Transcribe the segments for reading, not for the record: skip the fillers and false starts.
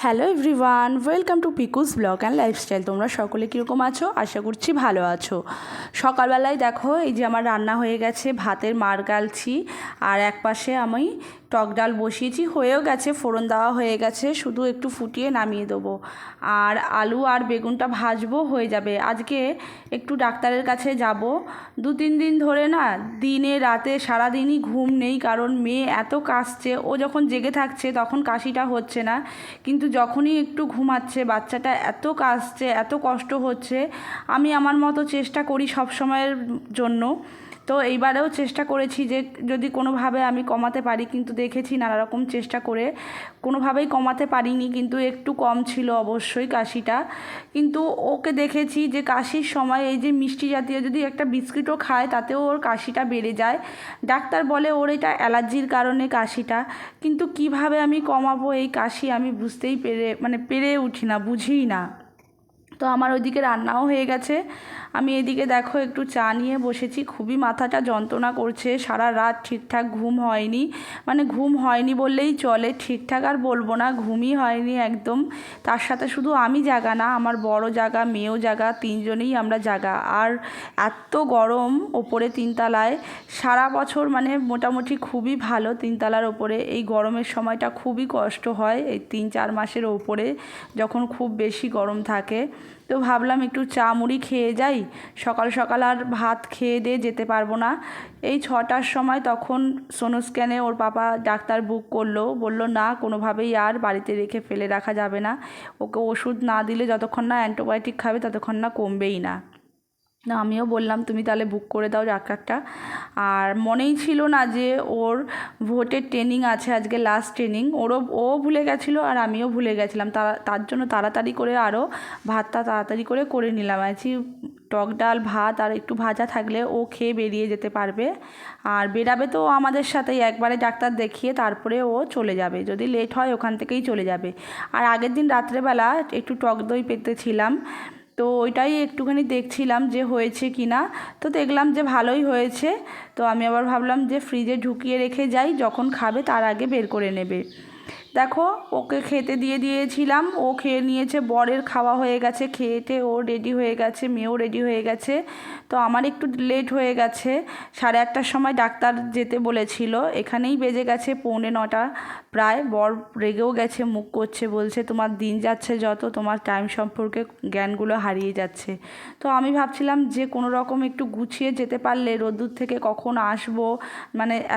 Hello everyone, welcome to পিকুস blog and lifestyle. তোমরা সকলে কীরকম আছো? আশা করছি ভালো আছো। সকালবেলায় দেখো এই যে আমার রান্না হয়ে গেছে, ভাতের মাড় গালছি, আর এক পাশে আমি টক ডাল বসিয়েছি, হয়েও গেছে, ফোড়ন দেওয়া হয়ে গেছে, শুধু একটু ফুটিয়ে নামিয়ে দেবো। আর আলু আর বেগুনটা ভাজবো, হয়ে যাবে। আজকে একটু ডাক্তারের কাছে যাব। 2-3 দিন ধরে না, দিনে রাতে সারাদিনই ঘুম নেই, কারণ মেয়ে এত কাশছে। ও যখন জেগে থাকছে তখন কাশিটা হচ্ছে না, কিন্তু যখনই একটু ঘুমাচ্ছে বাচ্চাটা এত কাশছে, এত কষ্ট হচ্ছে। আমি আমার মতো চেষ্টা করি সব সময়ের জন্য, তো এইবারেও চেষ্টা করেছি যে যদি কোনোভাবে আমি কমাতে পারি, কিন্তু দেখেছি নানা রকম চেষ্টা করে কোনোভাবেই কমাতে পারিনি, কিন্তু একটু কম ছিল অবশ্যই কাশিটা। কিন্তু ওকে দেখেছি যে কাশির সময় এই যে মিষ্টি জাতীয় যদি একটা বিস্কিটও খায় তাতেও ওর কাশিটা বেড়ে যায়। ডাক্তার বলে ওর এটা অ্যালার্জির কারণে কাশিটা, কিন্তু কিভাবে আমি কমাবো এই কাশি আমি বুঝতেই পেরে উঠি না, বুঝিই না। তো আমার ওইদিকে রান্নাও হয়ে গেছে, আমি এদিকে দেখো একটু চা নিয়ে বসেছি। খুবই মাথাটা যন্ত্রণা করছে, সারা রাত ঠিকঠাক ঘুম হয়নি, ঘুম হয়নি বললেই চলে, ঠিকঠাক আর বলবো না, ঘুমই হয়নি একদম। তার সাথে শুধু আমি জাগা না, আমার বড় জাগা, মেয়েও জাগা, তিনজনেই আমরা জাগা। আর এত গরম ওপরে 3তলায়, সারা বছর মোটামুটি খুবই ভালো 3তলার ওপরে, এই গরমের সময়টা খুবই কষ্ট হয় এই 3-4 মাসের ওপরে, যখন খুব বেশি গরম থাকে। তো ভাবলাম একটু চা মুড়ি খেয়ে যাই, সকাল সকাল আর ভাত খেয়ে দিয়ে যেতে পারবো না। এই 6টার সময় তখন সোনো স্ক্যানে ওর পাপা ডাক্তার বুক করলো, বললো না কোনোভাবেই আর বাড়িতে রেখে ফেলে রাখা যাবে না, ওকে ওষুধ না দিলে যতক্ষণ না অ্যান্টিবায়োটিক খাবে ততক্ষণ না কমবেই না। আমিও বললাম তুমি তাহলে বুক করে দাও ডাক্তারটা। আর মনেই ছিল না যে ওর ভোটের ট্রেনিং আছে আজকে, লাস্ট ট্রেনিং। ও ভুলে গেছিলো আর আমিও ভুলে গেছিলাম, তার জন্য তাড়াতাড়ি করে আরও ভাতটা তাড়াতাড়ি করে নিলাম। আছি টক ডাল ভাত আর একটু ভাজা থাকলে ও খেয়ে বেরিয়ে যেতে পারবে। আর বেরাবে তো আমাদের সাথেই, একবারে ডাক্তার দেখিয়ে তারপরে ও চলে যাবে, যদি লেট হয় ওখান থেকেই চলে যাবে। আর আগের দিন রাত্রেবেলা একটু টক দই পেতেছিলাম, তো ওইটাই একটুখানি দেখছিলাম যে হয়েছে কি না, তো দেখলাম যে ভালোই হয়েছে। তো আমি আবার ভাবলাম যে ফ্রিজে ঢুকিয়ে রেখে যাই, যখন খাবে তার আগে বের করে নেবে। দেখো ওকে খেতে দিয়েছিলাম, ও খেয়ে নিয়েছে, বরের খাওয়া হয়ে গেছে, খেয়েতে ও রেডি হয়ে গেছে, মেয়েও রেডি হয়ে গেছে। তো আমার একটু লেট হয়ে গেছে, 8:30টার সময় ডাক্তার যেতে বলেছিল, এখানেই বেজে গেছে 8:45 প্রায়। বর রেগেও গেছে, মুখ করছে, বলছে তোমার দিন যাচ্ছে যত, তোমার টাইম সম্পর্কে জ্ঞানগুলো হারিয়ে যাচ্ছে। তো আমি ভাবছিলাম যে কোনো রকম একটু গুছিয়ে যেতে পারলে, রোদ্দুর থেকে কখন আসবো,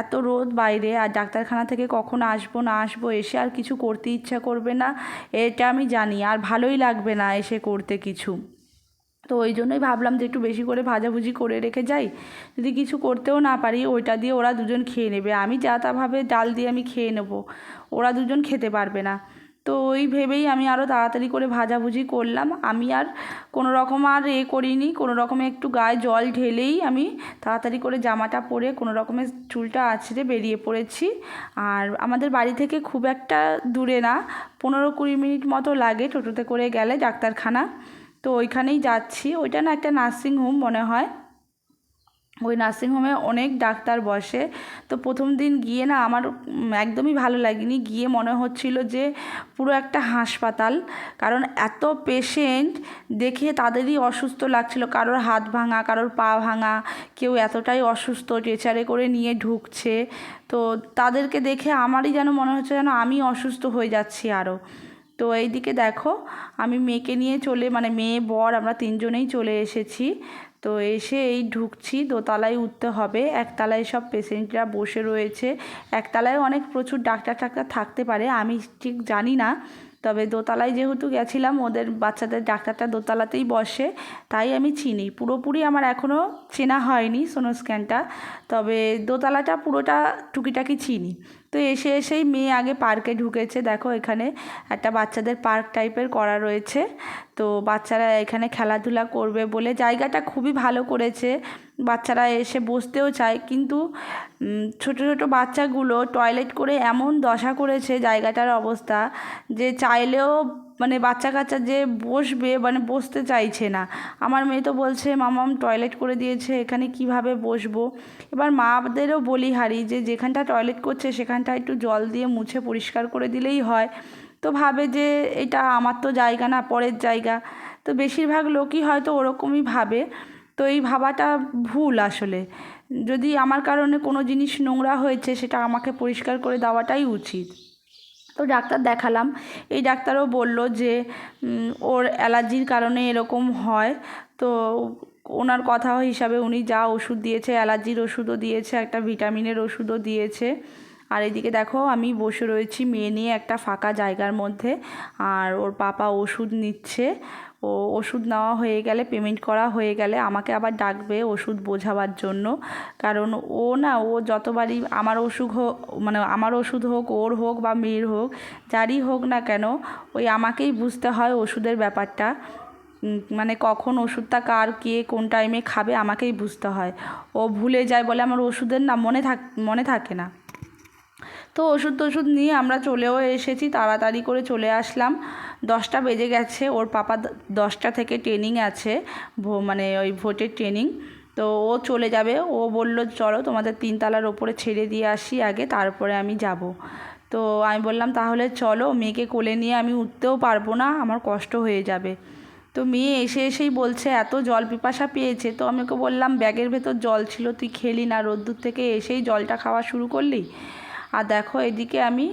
এত রোদ বাইরে, আর ডাক্তারখানা থেকে কখন আসবো না আসবো, এসে আর কিছু করতে ইচ্ছা করবে না, এটা আমি জানি, আর ভালোই লাগবে না এসে করতে কিছু। তো ওই জন্যই ভাবলাম যে একটু বেশি করে ভাজাভুজি করে রেখে যাই, যদি কিছু করতেও না পারি ওইটা দিয়ে ওরা দুজন খেয়ে নেবে, আমি যা তাভাবে ডাল দিয়ে আমি খেয়ে নেবো, ওরা দুজন খেতে পারবে না। তো ওই ভেবেই আমি আরও তাড়াতাড়ি করে ভাজাভুজি করলাম। আমি আর কোনো রকম আর করিনি, কোনো রকমে একটু গায়ে জল ঢেলেই আমি তাড়াতাড়ি করে জামাটা পরে কোনো রকমের চুলটা আঁচড়ে বেরিয়ে পড়েছি। আর আমাদের বাড়ি থেকে খুব একটা দূরে না, 15-20 মিনিট মতো লাগে টোটোতে করে গেলে ডাক্তারখানা। তো ওইখানেই যাচ্ছি, ওইটা না একটা নার্সিংহোম মনে হয়, ওই নার্সিংহোমে অনেক ডাক্তার বসে। তো প্রথম দিন গিয়ে না আমার একদমই ভালো লাগেনি, গিয়ে মনে হচ্ছিল যে পুরো একটা হাসপাতাল, কারণ এত পেশেন্ট দেখে তাদেরই অসুস্থ লাগছিল, কারোর হাত ভাঙা, কারোর পা ভাঙা, কেউ এতটাই অসুস্থ ট্রেচারে করে নিয়ে ঢুকছে। তো তাদেরকে দেখে আমারই যেন মনে হচ্ছে যেন আমি অসুস্থ হয়ে যাচ্ছি আরও। তো এইদিকে দেখো আমি মেয়েকে নিয়ে মেয়ে বর আমরা তিনজনেই চলে এসেছি। তো এসে এই ঢুকছি, দোতলায় উঠতে হবে, একতলায় সব পেশেন্টরা বসে রয়েছে, একতলায় অনেক প্রচুর ডাক্তার থাকতে পারে, আমি ঠিক জানি না। তবে দোতলায় যেহেতু গেছিলাম, ওদের বাচ্চাদের ডাক্তারটা দোতলাতেই বসে, তাই আমি চিনি। পুরোপুরি আমার এখনও চেনা হয়নি সোনো স্ক্যানটা, তবে দোতলাটা পুরোটা টুকিটাকি চিনি। তো এসেই মেয়ে আগে পার্কে ঢুকেছে, দেখো এখানে একটা বাচ্চাদের পার্ক টাইপের করা রয়েছে। তো বাচ্চারা এখানে খেলাধুলা করবে বলে জায়গাটা খুবই ভালো করেছে, বাচ্চারা এসে বসতেও চায়, কিন্তু ছোট ছোট বাচ্চাগুলো টয়লেট করে এমন দশা করেছে জায়গাটার অবস্থা, যে চাইলেও বাচ্চা কাচ্চা যে বসবে বসতে চাইছে না। আমার মেয়ে তো বলছে মামাম টয়লেট করে দিয়েছে, এখানে কিভাবে বসবো। এবার মাদেরও বলি হারি যে যেখানটা টয়লেট করছে সেখানটা একটু জল দিয়ে মুছে পরিষ্কার করে দিলেই হয়, তো ভাবে যে এটা আমার তো জায়গা না, পরের জায়গা। তো বেশিরভাগ লোকই হয়তো ওরকমই ভাবে। তো এই ভাবাটা ভুল আসলে। যদি আমার কারণে কোনো জিনিস নোংরা হয়েছে সেটা আমাকে পরিষ্কার করে দেওয়াটাই উচিত। তো ডাক্তার দেখালাম, এই ডাক্তারও বলল যে ওর অ্যালার্জির কারণে এরকম হয়। তো ওনার কথা হিসাবে উনি যা ওষুধ দিয়েছে, অ্যালার্জির ওষুধও দিয়েছে, একটা ভিটামিনের ওষুধও দিয়েছে। আর এদিকে দেখো আমি বসে রয়েছি মেয়ে নিয়ে একটা ফাঁকা জায়গার মধ্যে, আর ওর পাপা ওষুধ নিচ্ছে। ও ওষুধ নেওয়া হয়ে গেলে, পেমেন্ট করা হয়ে গেলে আমাকে আবার ডাকবে ওষুধ বোঝাবার জন্য। কারণ ও যতবারই আমার অসুখ হোক, মানে আমার ওষুধ হোক, ওর হোক বা মেয়ের হোক, যারই হোক না কেন, ওই আমাকেই বুঝতে হয় ওষুধের ব্যাপারটা। মানে কখন ওষুধটা কার কে কোন টাইমে খাবে আমাকেই বুঝতে হয়। ও ভুলে যায় বলে আমার ওষুধের না মনে থাকে না। তো ওষুধ টষুধ নিয়ে আমরা চলেও এসেছি, তাড়াতাড়ি করে চলে আসলাম। 10টা বেজে গেছে। ওর পাপা 10টা থেকে ট্রেনিং আছে, মানে ওই ভোটের ট্রেনিং। তো ও চলে যাবে। ও বলল চলো তোমাদের 3 তলার ওপরে ছেড়ে দিয়ে আসি আগে, তারপরে আমি যাব। তো আমি বললাম তাহলে চলো, মেয়েকে কোলে নিয়ে আমি উঠতেও পারবো না, আমার কষ্ট হয়ে যাবে। তো মেয়ে এসেই বলছে এত জল পিপাসা পেয়েছে। তো আমি ওকে বললাম ব্যাগের ভেতর জল ছিল, তুই খেলি না, রোদ্দুর থেকে এসেই জলটা খাওয়া শুরু করলি। আর দেখো এদিকে আমি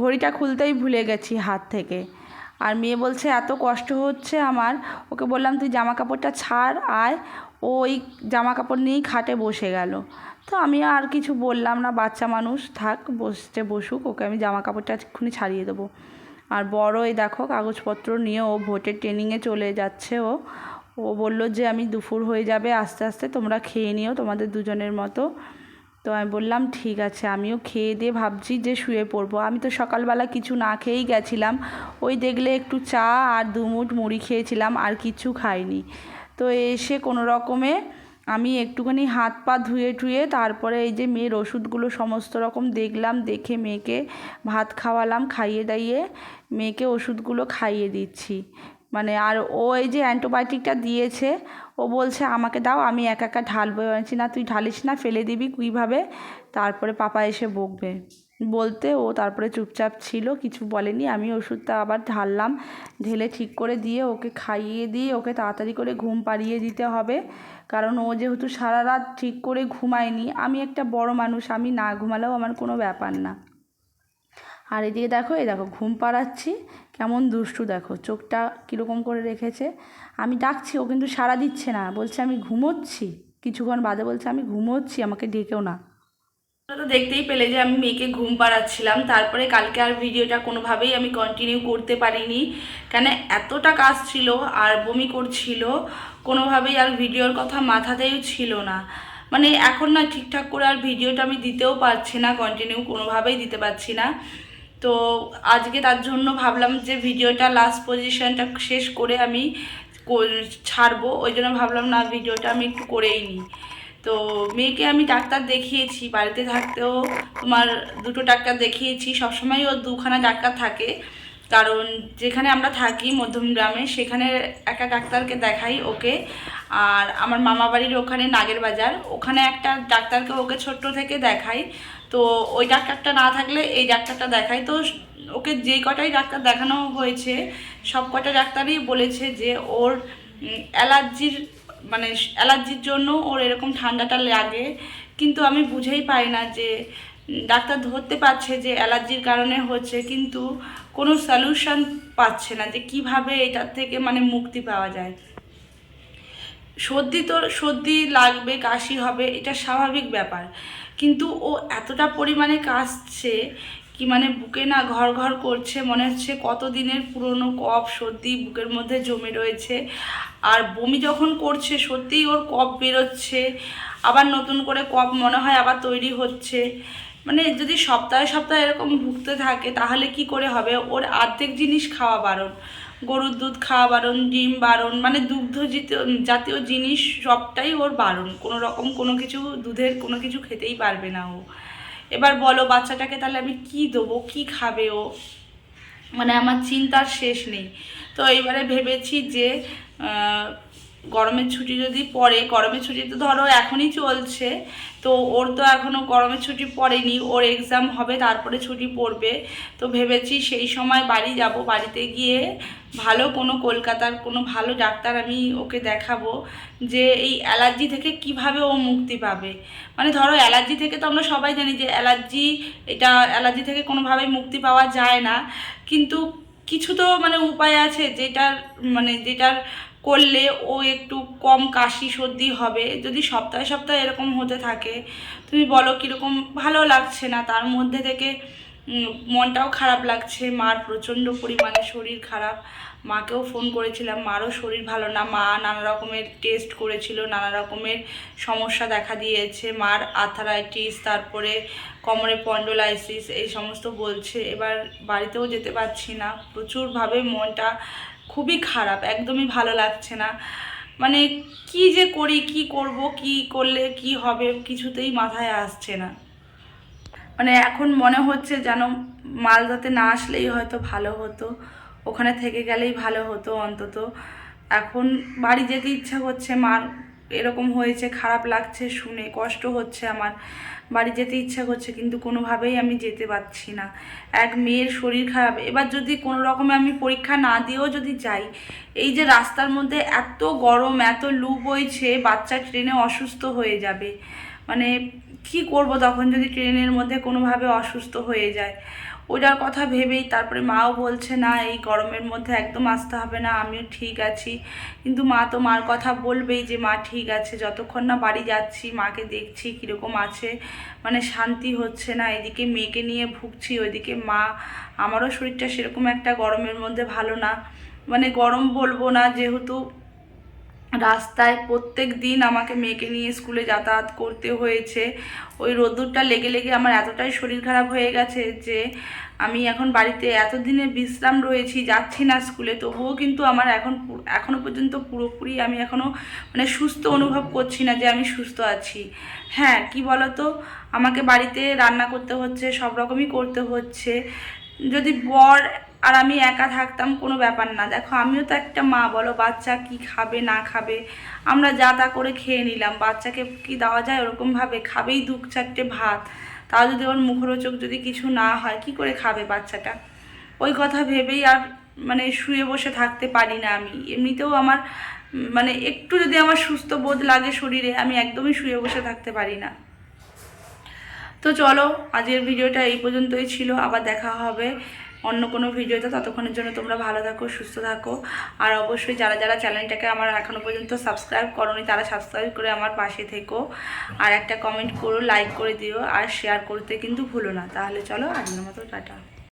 ঘড়িটা খুলতেই ভুলে গেছি হাত থেকে। আর মেয়ে বলছে এত কষ্ট হচ্ছে আমার। ওকে বললাম তুই জামা কাপড়টা ছাড়, আয়। ও ওই জামা কাপড় নিয়েই খাটে বসে গেল। তো আমি আর কিছু বললাম না, বাচ্চা মানুষ, থাক বসুক, ওকে আমি জামা কাপড়টা এক্ষুনি ছাড়িয়ে দেবো। আর বড় এই দেখো কাগজপত্র নিয়ে ও ভোটের ট্রেনিংয়ে চলে যাচ্ছে। ও বলল যে আমি দুপুর হয়ে যাবে, আস্তে আস্তে তোমরা খেয়ে নিও তোমাদের দুজনের মতো। তো আমি বললাম ঠিক আছে। আমিও খেয়ে দিয়ে ভাবছি যে শুয়ে পড়বো। আমি তো সকালবেলা কিছু না খেয়েই গেছিলাম, ওই দেখলে একটু চা আর 2 মুঠ মুড়ি খেয়েছিলাম, আর কিছু খাইনি। তো এসে কোনো রকমে আমি একটুখানি হাত পা ধুয়ে টুয়ে তারপরে এই যে মেয়ের ওষুধগুলো সমস্ত রকম দেখলাম, দেখে মেয়েকে ভাত খাওয়ালাম, খাইয়ে দাইয়ে মেয়েকে ওষুধগুলো খাইয়ে দিচ্ছি। মানে আর ও এই যে অ্যান্টিবায়োটিকটা দিয়েছে, ও বলছে আমাকে দাও, আমি একা একা ঢালবো। বলছি না তুই ঢালিস না, ফেলে দিবি কীভাবে, তারপরে পাপা এসে বকবে বলতে। ও তারপরে চুপচাপ ছিল, কিছু বলেনি। আমি ওষুধটা আবার ঢাললাম, ঢেলে ঠিক করে দিয়ে ওকে খাইয়ে দিয়ে ওকে তাড়াতাড়ি করে ঘুম পাড়িয়ে দিতে হবে। কারণ ও যেহেতু সারা রাত ঠিক করে ঘুমায়নি, আমি একটা বড় মানুষ, আমি না ঘুমালেও আমার কোনো ব্যাপার না। আর এদিকে দেখো, এই দেখো ঘুম পাড়াচ্ছি, কেমন দুষ্টু দেখো, চোখটা কীরকম করে রেখেছে। আমি ডাকছি, ও কিন্তু সাড়া দিচ্ছে না, বলছে আমি ঘুমোচ্ছি। কিছুক্ষণ বাদে বলছে আমি ঘুমোচ্ছি, আমাকে ডেকেও না। তো দেখতেই পেলে যে আমি মেয়েকে ঘুম পাড়াচ্ছিলাম। তারপরে কালকে আর ভিডিওটা কোনোভাবেই আমি কন্টিনিউ করতে পারিনি, কেন এতটা কাজ ছিল আর বমি করছিল, কোনোভাবেই আর ভিডিওর কথা মাথাতেই ছিল না। মানে এখন না ঠিকঠাক করে আর ভিডিওটা আমি দিতেও পারছি না, কন্টিনিউ কোনোভাবেই দিতে পারছি না। তো আজকে তার জন্য ভাবলাম যে ভিডিওটা লাস্ট পজিশনটা শেষ করে আমি ছাড়বো। ওই জন্য ভাবলাম না ভিডিওটা আমি একটু করেই নিই। তো মেয়েকে আমি ডাক্তার দেখিয়েছি, বাড়িতে থাকতেও তোমার 2টো ডাক্তার দেখিয়েছি। সবসময় ওর 2খানা ডাক্তার থাকে, কারণ যেখানে আমরা থাকি মধ্যম গ্রামে, সেখানে একটা ডাক্তারকে দেখাই ওকে। আর আমার মামা বাড়ির ওখানে নাগের বাজার, ওখানে একটা ডাক্তারকে ওকে ছোট্ট থেকে দেখাই। তো ওই ডাক্তারটা না থাকলে এই ডাক্তারটা দেখাই। তো ওকে যেই কটাই ডাক্তার দেখানো হয়েছে, সব কটা ডাক্তারই বলেছে যে ওর অ্যালার্জির জন্য ওর এরকম ঠান্ডাটা লাগে। কিন্তু আমি বুঝেই পাই না যে ডাক্তার ধরতে পারছে যে অ্যালার্জির কারণে হচ্ছে, কিন্তু কোনো সলিউশন পাচ্ছে না যে কিভাবে এটার থেকে মানে মুক্তি পাওয়া যায়। সর্দি লাগবে, কাশি হবে, এটা স্বাভাবিক ব্যাপার। কিন্তু ও এতটা পরিমাণে কাশছে কি, মানে বুকে না ঘর ঘর করছে, মনে হচ্ছে কত দিনের পুরনো কফ সর্দি বুকের মধ্যে জমে রয়েছে। আর বমি যখন করছে সত্যিই ওর কফ বেরোচ্ছে, আবার নতুন করে কফ মনে হয় আবার তৈরি হচ্ছে। মানে যদি সপ্তাহে সপ্তাহে এরকম ভুগতে থাকে তাহলে কি করে হবে। ওর অর্ধেক জিনিস খাওয়া বারণ, গরুর দুধ খাওয়া বারণ, ডিম বারণ, মানে দুগ্ধ জাতীয় জিনিস সবটাই ওর বারণ। কোনো রকম কোনো কিছু দুধের কোনো কিছু খেতেই পারবে না ও। এবার বলো বাচ্চাটাকে তাহলে আমি কি দেবো, কি খাবে ও, মানে আমার চিন্তার শেষ নেই। তো এইবারে ভেবেছি যে গরমের ছুটি যদি পড়ে, গরমের ছুটি তো ধরো এখনই চলছে, তো ওর তো এখনও গরমের ছুটি পড়েনি, ওর এক্সাম হবে তারপরে ছুটি পড়বে। তো ভেবেছি সেই সময় বাড়ি যাব, বাড়িতে গিয়ে ভালো কোনো কলকাতার কোনো ভালো ডাক্তার আমি ওকে দেখাবো, যে এই অ্যালার্জি থেকে কিভাবে ও মুক্তি পাবে। মানে ধরো অ্যালার্জি থেকে তো আমরা সবাই জানি যে অ্যালার্জি থেকে কোনোভাবেই মুক্তি পাওয়া যায় না, কিন্তু কিছু তো মানে উপায় আছে যেটার করলে ও একটু কম কাশি সর্দি হবে। যদি সপ্তাহে সপ্তাহে এরকম হতে থাকে, তুমি বলো কীরকম ভালো লাগছে না, তার মধ্যে থেকে মনটাও খারাপ লাগছে। মার প্রচণ্ড পরিমাণে শরীর খারাপ, মাকেও ফোন করেছিলাম, মারও শরীর ভালো না, মা নানা রকমের টেস্ট করেছিল, নানা রকমের সমস্যা দেখা দিয়েছে, মার আর্থারাইটিস, তারপরে কোমরে স্পন্ডোলাইসিস, এই সমস্ত বলছে। এবার বাড়িতেও যেতে পারছি না, প্রচুরভাবে মনটা খুবই খারাপ, একদমই ভালো লাগছে না। মানে কি যে করি, কি করব, কি করলে কি হবে, কিছুতেই মাথায় আসছে না। মানে এখন মনে হচ্ছে যেন মালদাতে না আসলেই হয়তো ভালো হতো, ওখানে থেকে গেলেই ভালো হতো অন্তত। এখন বাড়ি যেতে ইচ্ছা করছে, মার এরকম হয়েছে, খারাপ লাগছে শুনে, কষ্ট হচ্ছে আমার, বাড়ি যেতে ইচ্ছা করছে, কিন্তু কোনোভাবেই আমি যেতে পারছি না। এক মেয়ের শরীর খারাপ, এবার যদি কোনো রকমে আমি পরীক্ষা না দিয়েও যদি যাই, এই যে রাস্তার মধ্যে এত গরম, এত লু বইছে, বাচ্চা ট্রেনে অসুস্থ হয়ে যাবে। মানে কি করব তখন যদি ট্রেনের মধ্যে কোনোভাবে অসুস্থ হয়ে যায়, ওটার কথা ভেবেই তারপরে মাও বলছে না এই গরমের মধ্যে একদম আসতে হবে না, আমিও ঠিক আছি। কিন্তু মা তো মার কথা বলবেই যে মা ঠিক আছে, যতক্ষণ না বাড়ি যাচ্ছি মাকে দেখছি কীরকম আছে, মানে শান্তি হচ্ছে না। এদিকে মেয়েকে নিয়ে ভুগছি, ওইদিকে মা, আমারও শরীরটা সেরকম একটা গরমের মধ্যে ভালো না। মানে গরম বলবো না, যেহেতু রাস্তায় প্রত্যেক দিন আমাকে মেয়েকে নিয়ে স্কুলে যাতায়াত করতে হয়েছে, ওই রোদ্দুরটা লেগে লেগে আমার এতটাই শরীর খারাপ হয়ে গেছে যে আমি এখন বাড়িতে এতদিনে বিশ্রাম রয়েছি, যাচ্ছি না স্কুলে, তবুও কিন্তু আমার এখনও পর্যন্ত পুরোপুরি আমি এখনও মানে সুস্থ অনুভব করছি না যে আমি সুস্থ আছি। হ্যাঁ, কি বলো তো, আমাকে বাড়িতে রান্না করতে হচ্ছে, সব রকমই করতে হচ্ছে। যদি বর আর আমি একা থাকতাম কোনো ব্যাপার না, দেখো আমিও তো একটা মা, বলো বাচ্চা কি খাবে না খাবে, আমরা যা তা করে খেয়ে নিলাম, বাচ্চাকে কি দেওয়া যায় ওরকমভাবে? খাবেই 2-4টে ভাত, তাও যদি ওর মুখরোচক যদি কিছু না হয়, কি করে খাবে বাচ্চাটা? ওই কথা ভেবেই আর মানে শুয়ে বসে থাকতে পারি না আমি। এমনিতেও আমার মানে একটু যদি আমার সুস্থ বোধ লাগে শরীরে, আমি একদমই শুয়ে বসে থাকতে পারি না। তো চলো, আজকের ভিডিওটা এই পর্যন্তই ছিল, আবার দেখা হবে অন্য কোনো ভিডিওতে। ততক্ষণের জন্য তোমরা ভালো থাকো, সুস্থ থাকো। আর অবশ্যই যারা যারা চ্যানেলটাকে আমার এখনও পর্যন্ত সাবস্ক্রাইব করোনি, তারা সাবস্ক্রাইব করে আমার পাশে থেকো, আর একটা কমেন্ট করো, লাইক করে দিও, আর শেয়ার করতে কিন্তু ভুলো না। তাহলে চলো, আজকের মতো টাটা।